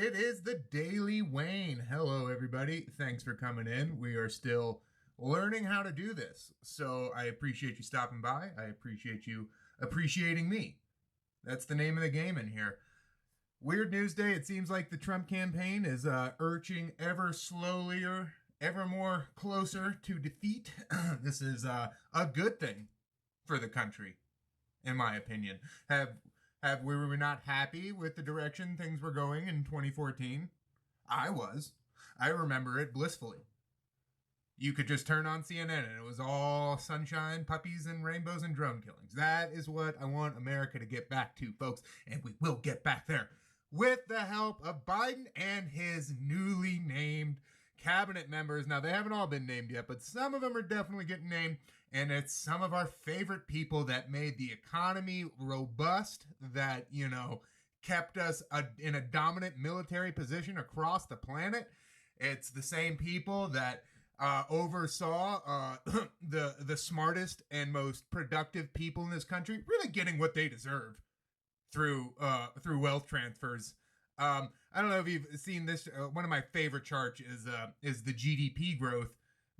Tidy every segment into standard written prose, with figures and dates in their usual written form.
It is the Daily Wayne. Hello, everybody. Thanks for coming in. We are still learning how to do this. So I appreciate you stopping by. I appreciate you appreciating me. That's the name of the game in here. Weird news day. It seems like the Trump campaign is urging ever slowlier, ever more closer to defeat. This is a good thing for the country, in my opinion. We were not happy with the direction things were going in 2014? I was. I remember it blissfully. You could just turn on CNN and it was all sunshine, puppies, and rainbows and drone killings. That is what I want America to get back to, folks, and we will get back there with the help of Biden and his newly named cabinet members. Now, they haven't all been named yet, but some of them are definitely getting named. And it's some of our favorite people that made the economy robust, that, kept us in a dominant military position across the planet. It's the same people that oversaw the smartest and most productive people in this country really getting what they deserve through wealth transfers. I don't know if you've seen this. One of my favorite charts is the GDP growth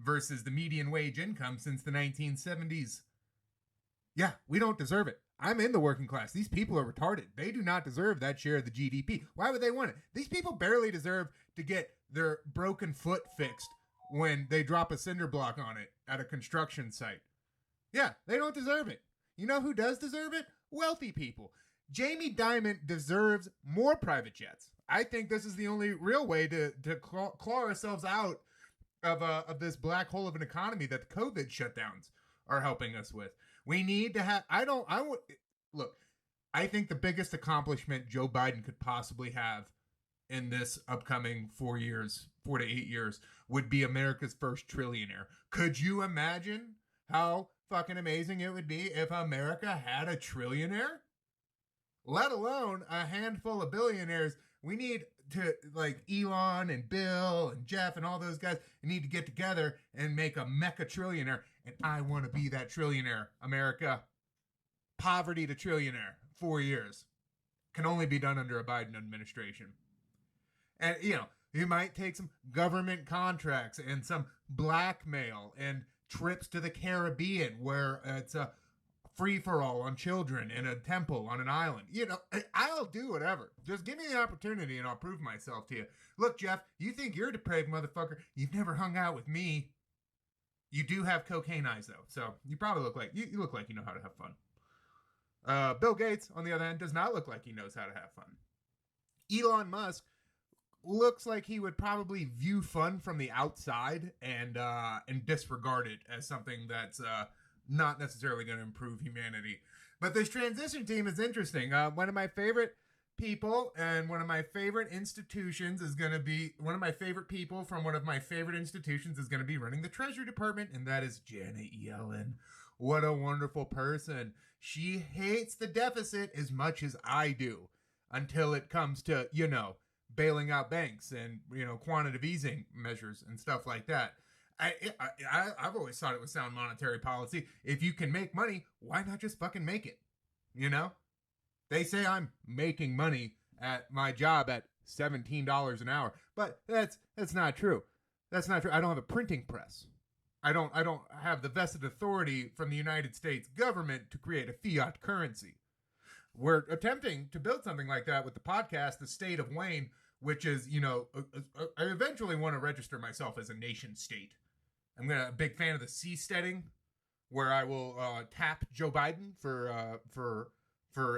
versus the median wage income since the 1970s. Yeah, we don't deserve it. I'm in the working class. These people are retarded. They do not deserve that share of the GDP. Why would they want it? These people barely deserve to get their broken foot fixed when they drop a cinder block on it at a construction site. Yeah, they don't deserve it. You know who does deserve it? Wealthy people. Jamie Dimon deserves more private jets. I think this is the only real way to claw ourselves out of this black hole of an economy that the COVID shutdowns are helping us with. We need to have, look, I think the biggest accomplishment Joe Biden could possibly have in this upcoming 4 to 8 years, would be America's first trillionaire. Could you imagine how fucking amazing it would be if America had a trillionaire? Let alone a handful of billionaires. We need to, like Elon and Bill and Jeff and all those guys, need to get together and make a mecha trillionaire. And I want to be that trillionaire. America, poverty to trillionaire, 4 years. Can only be done under a Biden administration. And, you might take some government contracts and some blackmail and trips to the Caribbean where it's a free-for-all on children in a temple on an island. I'll do whatever. Just give me the opportunity and I'll prove myself to you. Look, Jeff, you think you're a depraved motherfucker. You've never hung out with me. You do have cocaine eyes, though. So you probably look like, you look like you know how to have fun. Bill Gates, on the other hand, does not look like he knows how to have fun. Elon Musk looks like he would probably view fun from the outside and disregard it as something that's not necessarily going to improve humanity. But this transition team is interesting. One of my favorite people and one of my favorite institutions is going to be, one of my favorite people from one of my favorite institutions is going to be running the Treasury Department, and that is Janet Yellen. What a wonderful person. She hates the deficit as much as I do until it comes to, bailing out banks and, quantitative easing measures and stuff like that. I've always thought it was sound monetary policy. If you can make money, why not just fucking make it? They say I'm making money at my job at $17 an hour, but that's not true. That's not true. I don't have a printing press. I don't have the vested authority from the United States government to create a fiat currency. We're attempting to build something like that with the podcast, The State of Wayne, which is, I eventually want to register myself as a nation state. I'm a big fan of the seasteading, where I will tap Joe Biden for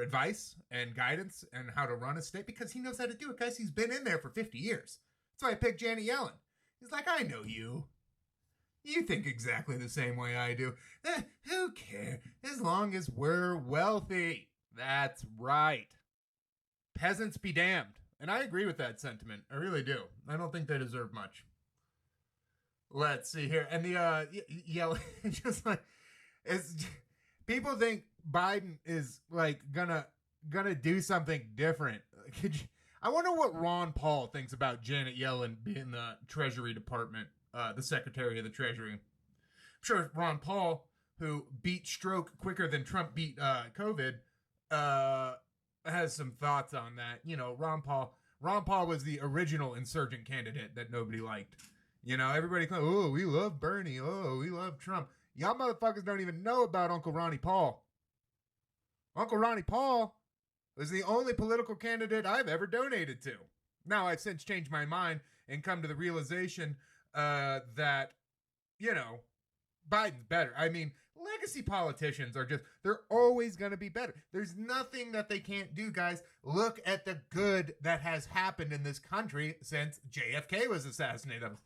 advice and guidance and how to run a state, because he knows how to do it, guys. He's been in there for 50 years. That's why I picked Janet Yellen. He's like, I know you. You think exactly the same way I do. Who cares? As long as we're wealthy. That's right. Peasants be damned. And I agree with that sentiment. I really do. I don't think they deserve much. Let's see here. And the Yellen, just like, people think Biden is like gonna do something different. I wonder what Ron Paul thinks about Janet Yellen being the Treasury Department, the Secretary of the Treasury. I'm sure Ron Paul, who beat stroke quicker than Trump beat COVID, has some thoughts on that. Ron Paul Ron Paul was the original insurgent candidate that nobody liked. You know, everybody claimed, oh, we love Bernie. Oh, we love Trump. Y'all motherfuckers don't even know about Uncle Ronnie Paul. Uncle Ronnie Paul was the only political candidate I've ever donated to. Now, I've since changed my mind and come to the realization that, you know, Biden's better. I mean, legacy politicians are just, they're always going to be better. There's nothing that they can't do, guys. Look at the good that has happened in this country since JFK was assassinated. That was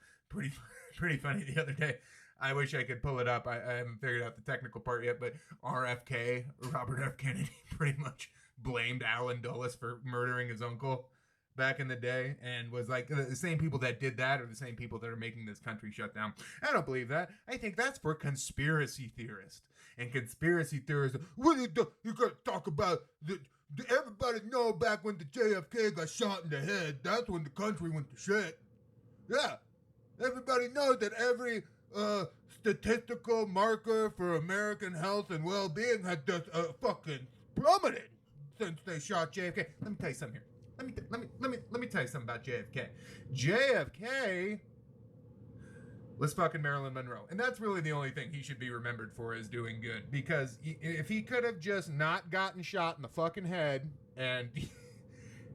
pretty funny the other day. I wish I could pull it up. I haven't figured out the technical part yet, but RFK, Robert F. Kennedy, pretty much blamed Alan Dulles for murdering his uncle back in the day, and was like, the same people that did that are the same people that are making this country shut down. I don't believe that. I think that's for conspiracy theorists. And conspiracy theorists, what you gotta talk about, everybody know back when the JFK got shot in the head, that's when the country went to shit. Yeah, everybody knows that every statistical marker for American health and well-being had just fucking plummeted since they shot JFK. Let me tell you something here. Let me tell you something about JFK. JFK was fucking Marilyn Monroe. And that's really the only thing he should be remembered for, is doing good. Because if he could have just not gotten shot in the fucking head and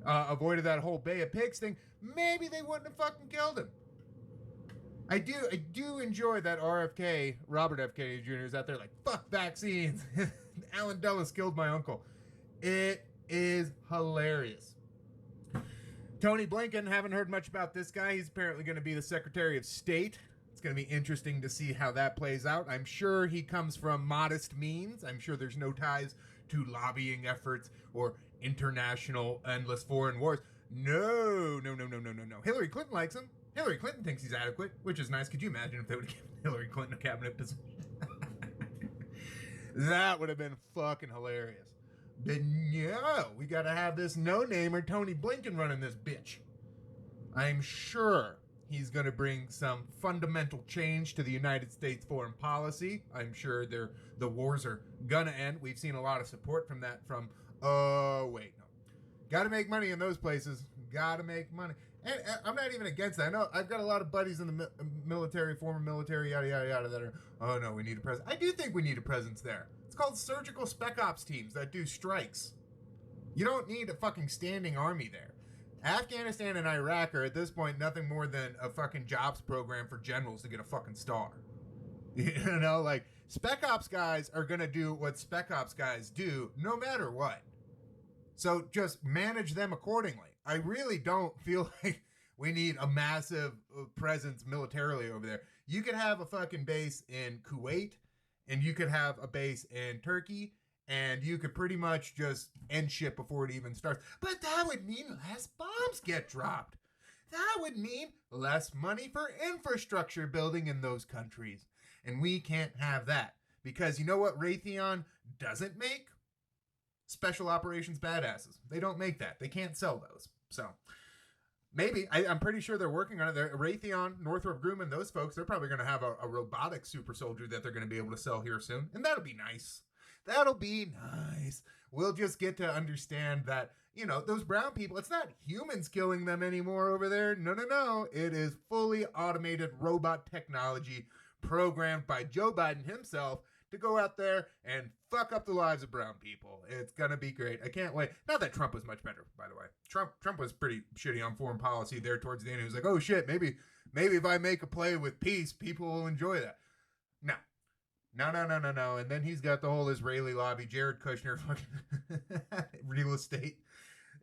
avoided that whole Bay of Pigs thing, maybe they wouldn't have fucking killed him. I do enjoy that RFK, Robert F. Kennedy Jr. is out there like, fuck vaccines. Alan Dulles killed my uncle. It is hilarious. Tony Blinken, haven't heard much about this guy. He's apparently going to be the Secretary of State. It's going to be interesting to see how that plays out. I'm sure he comes from modest means. I'm sure there's no ties to lobbying efforts or international endless foreign wars. No. Hillary Clinton likes him. Hillary Clinton thinks he's adequate, which is nice. Could you imagine if they would have given Hillary Clinton a cabinet position? That would have been fucking hilarious. But no, we got to have this no-namer Tony Blinken running this bitch. I'm sure he's going to bring some fundamental change to the United States foreign policy. I'm sure the wars are going to end. We've seen a lot of support from that from, got to make money in those places. Got to make money. And I'm not even against that. I know I've got a lot of buddies in the military, former military, yada, yada, yada, that are, oh no, we need a presence. I do think we need a presence there. It's called surgical spec ops teams that do strikes. You don't need a fucking standing army there. Afghanistan and Iraq are at this point nothing more than a fucking jobs program for generals to get a fucking star. You know, like, spec ops guys are going to do what spec ops guys do no matter what. So just manage them accordingly. I really don't feel like we need a massive presence militarily over there. You could have a fucking base in Kuwait, and you could have a base in Turkey, and you could pretty much just end shit before it even starts. But that would mean less bombs get dropped. That would mean less money for infrastructure building in those countries. And we can't have that. Because you know what Raytheon doesn't make? Special operations badasses. They don't make that. They can't sell those. So maybe, I'm pretty sure they're working on it. Raytheon, Northrop Grumman, those folks, they're probably going to have a robotic super soldier that they're going to be able to sell here soon. And that'll be nice. That'll be nice. We'll just get to understand that, you know, those brown people, it's not humans killing them anymore over there. No. It is fully automated robot technology programmed by Joe Biden himself to go out there and fuck up the lives of brown people. It's going to be great. I can't wait. Not that Trump was much better, by the way. Trump was pretty shitty on foreign policy there towards the end. He was like, oh shit, maybe if I make a play with peace, people will enjoy that. No. And then he's got the whole Israeli lobby, Jared Kushner, fucking real estate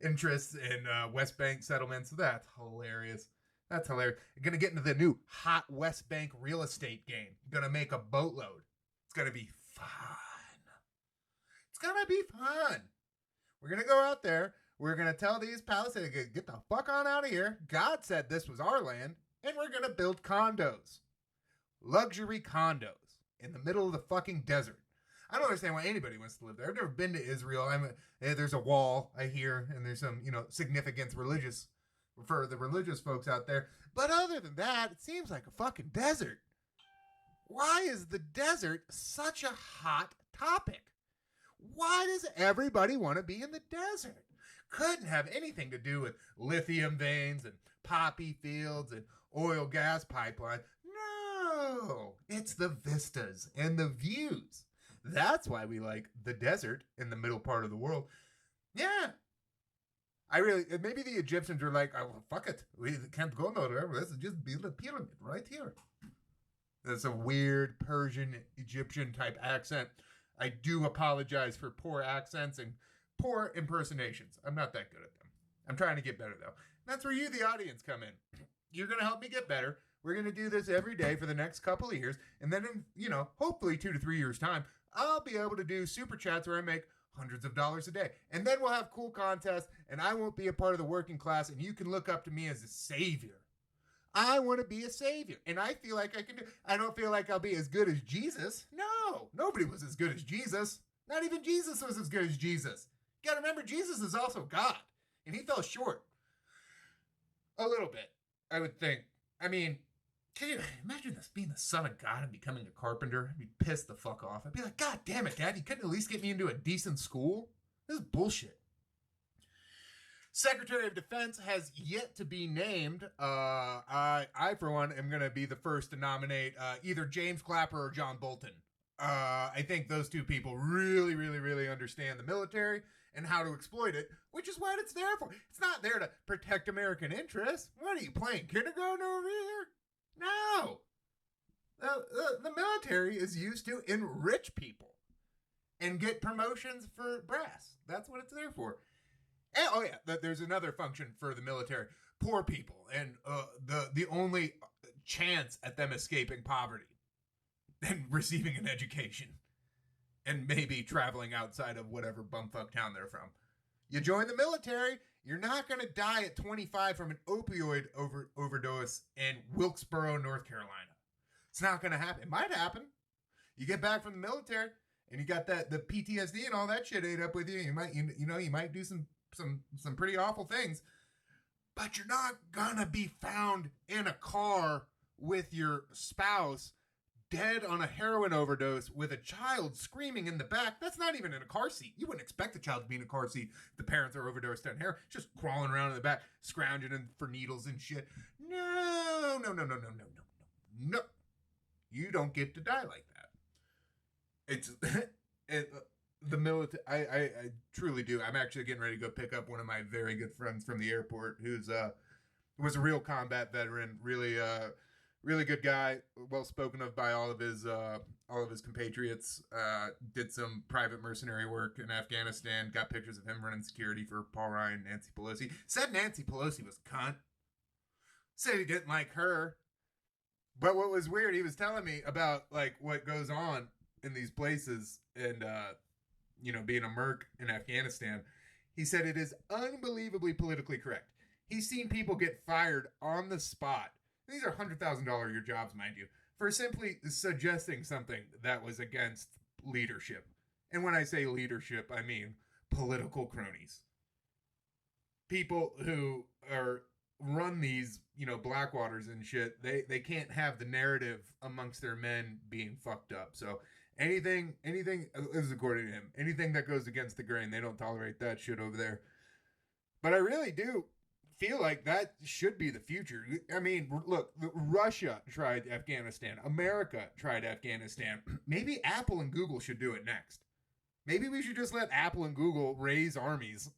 interests in West Bank settlements. That's hilarious. That's hilarious. Going to get into the new hot West Bank real estate game. Going to make a boatload. It's going to be fun. It's going to be fun. We're going to go out there. We're going to tell these Palestinians, get the fuck on out of here. God said this was our land. And we're going to build condos. Luxury condos in the middle of the fucking desert. I don't understand why anybody wants to live there. I've never been to Israel. There's a wall, I hear, and there's some, significance religious for the religious folks out there. But other than that, it seems like a fucking desert. Why is the desert such a hot topic? Why does everybody want to be in the desert? Couldn't have anything to do with lithium veins and poppy fields and oil gas pipeline. No, it's the vistas and the views. That's why we like the desert in the middle part of the world. Yeah. Maybe the Egyptians are like, oh, fuck it. We can't go nowhere. Let's just build a pyramid right here. That's a weird Persian, Egyptian type accent. I do apologize for poor accents and poor impersonations. I'm not that good at them. I'm trying to get better, though. That's where you, the audience, come in. You're going to help me get better. We're going to do this every day for the next couple of years. And then in, hopefully 2 to 3 years' time, I'll be able to do super chats where I make hundreds of dollars a day. And then we'll have cool contests, and I won't be a part of the working class, and you can look up to me as a savior. I want to be a savior, and I feel like I can do. I don't feel like I'll be as good as Jesus. No, nobody was as good as Jesus. Not even Jesus was as good as Jesus. You got to remember, Jesus is also God, and he fell short a little bit, I would think. I mean, can you imagine this, being the son of God and becoming a carpenter? I'd be pissed the fuck off. I'd be like, God damn it, Dad, you couldn't at least get me into a decent school? This is bullshit. Secretary of Defense has yet to be named. I for one, am going to be the first to nominate either James Clapper or John Bolton. I think those two people really, really, really understand the military and how to exploit it, which is what it's there for. It's not there to protect American interests. What are you playing, kindergarten over here? No. The military is used to enrich people and get promotions for brass. That's what it's there for. And, oh yeah, there's another function for the military. Poor people and the only chance at them escaping poverty and receiving an education and maybe traveling outside of whatever bumfuck town they're from. You join the military, you're not going to die at 25 from an opioid overdose in Wilkesboro, North Carolina. It's not going to happen. It might happen. You get back from the military and you got the PTSD and all that shit ate up with you. You might do some pretty awful things, but you're not going to be found in a car with your spouse dead on a heroin overdose with a child screaming in the back. That's not even in a car seat. You wouldn't expect the child to be in a car seat if the parents are overdosed on heroin. Just crawling around in the back, scrounging for needles and shit. No. You don't get to die like that. It's the military. I truly do. I'm actually getting ready to go pick up one of my very good friends from the airport who's was a real combat veteran, really good guy, well spoken of by all of his compatriots. Did some private mercenary work in Afghanistan. Got pictures of him running security for Paul Ryan, Nancy Pelosi. Said Nancy Pelosi was a cunt. Said he didn't like her. But what was weird, he was telling me about like what goes on in these places and being a merc in Afghanistan. He said it is unbelievably politically correct. He's seen people get fired on the spot. These are $100,000 a year jobs, mind you, for simply suggesting something that was against leadership. And when I say leadership, I mean political cronies. People who run these, Blackwaters and shit, they can't have the narrative amongst their men being fucked up. So anything, this is according to him, anything that goes against the grain, they don't tolerate that shit over there. But I really do feel like that should be the future. I mean, look, Russia tried Afghanistan. America tried Afghanistan. Maybe Apple and Google should do it next. Maybe we should just let Apple and Google raise armies.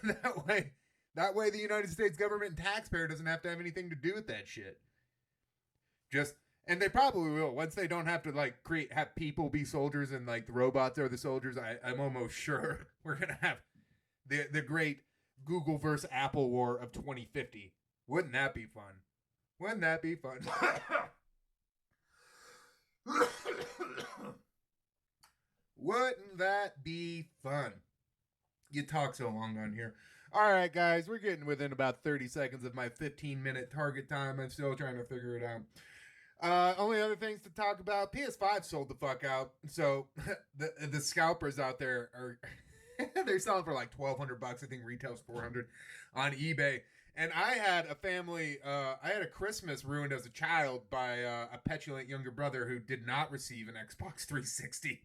That way the United States government and taxpayer doesn't have to have anything to do with that shit. And they probably will. Once they don't have to have people be soldiers and the robots are the soldiers, I'm almost sure we're going to have the great Google versus Apple war of 2050. Wouldn't that be fun? Wouldn't that be fun? Wouldn't that be fun? You talk so long on here. All right, guys, we're getting within about 30 seconds of my 15-minute target time. I'm still trying to figure it out. Only other things to talk about. PS5 sold the fuck out. So the scalpers out there are they're selling for like $1,200. I think retail's $400 on eBay. And I had a family. I had a Christmas ruined as a child by a petulant younger brother who did not receive an Xbox 360.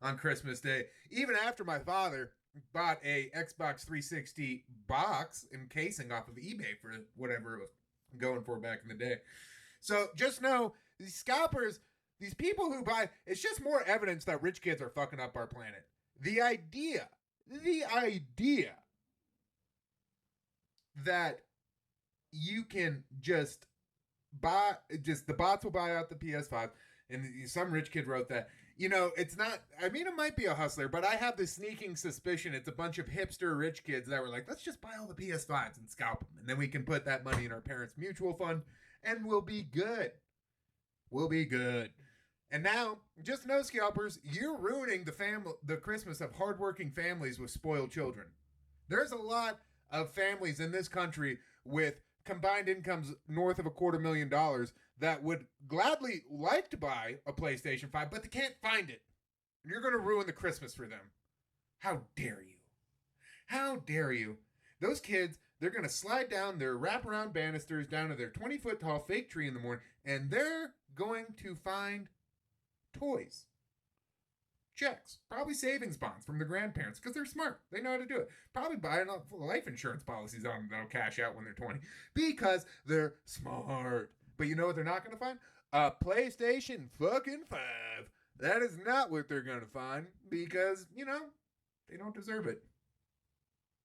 on Christmas Day, even after my father bought a Xbox 360 box and casing off of eBay for whatever it was going for back in the day. So just know, these scalpers, these people who buy, it's just more evidence that rich kids are fucking up our planet. The idea that you can just buy, just the bots will buy out the PS5, and some rich kid wrote that. You know, it's not, I mean, it might be a hustler, but I have this sneaking suspicion it's a bunch of hipster rich kids that were like, let's just buy all the PS5s and scalp them, and then we can put that money in our parents' mutual fund, and we'll be good. We'll be good. And now, just know, scalpers, you're ruining the Christmas of hardworking families with spoiled children. There's a lot of families in this country with combined incomes north of $250,000 that would gladly like to buy a PlayStation 5, but they can't find it. And you're going to ruin the Christmas for them. How dare you? How dare you? Those kids, they're going to slide down their wraparound banisters down to their 20-foot tall fake tree in the morning, and they're going to find toys, checks, probably savings bonds from the grandparents, because they're smart. They know how to do it. Probably buying life insurance policies on them that'll cash out when they're 20, because they're smart. But you know what they're not going to find? A PlayStation fucking 5. That is not what they're going to find, because, you know, they don't deserve it.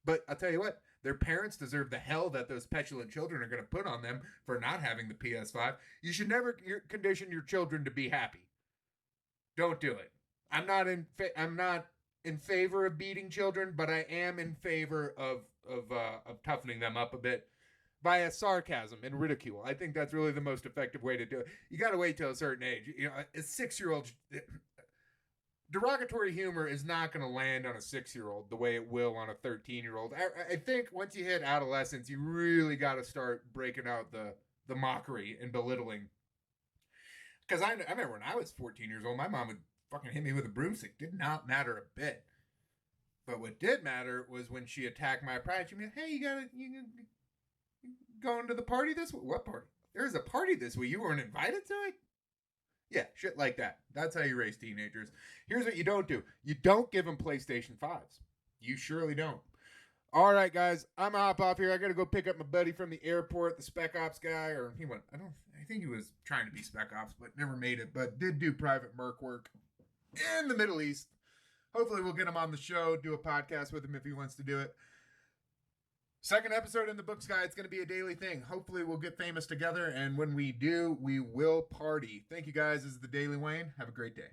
But I'll tell you what, their parents deserve the hell that those petulant children are going to put on them for not having the PS5. You should never condition your children to be happy. Don't do it. I'm not in favor of beating children, but I am in favor of toughening them up a bit via sarcasm and ridicule. I think that's really the most effective way to do it. You got to wait till a certain age. You know, a 6-year-old, derogatory humor is not going to land on a 6-year-old the way it will on a 13-year-old. I think once you hit adolescence, you really got to start breaking out the mockery and belittling. Because I remember when I was 14 years old, my mom would fucking hit me with a broomstick. Did not matter a bit. But what did matter was when she attacked my pride. She'd be like, hey, you going to the party this week? What party? There's a party this week. You weren't invited to it? Yeah, shit like that. That's how you raise teenagers. Here's what you don't do. You don't give them PlayStation 5s. You surely don't. All right, guys. I'm going to hop off here. I got to go pick up my buddy from the airport, the Spec Ops guy. Or he went, I think he was trying to be Spec Ops, but never made it. But did do private merc work in the Middle East. Hopefully we'll get him on the show, do a podcast with him if he wants to do it. Second episode in the books, guys. It's going to be a daily thing. Hopefully we'll get famous together, and when we do, we will party. Thank you, guys. This is the Daily Wayne. Have a great day.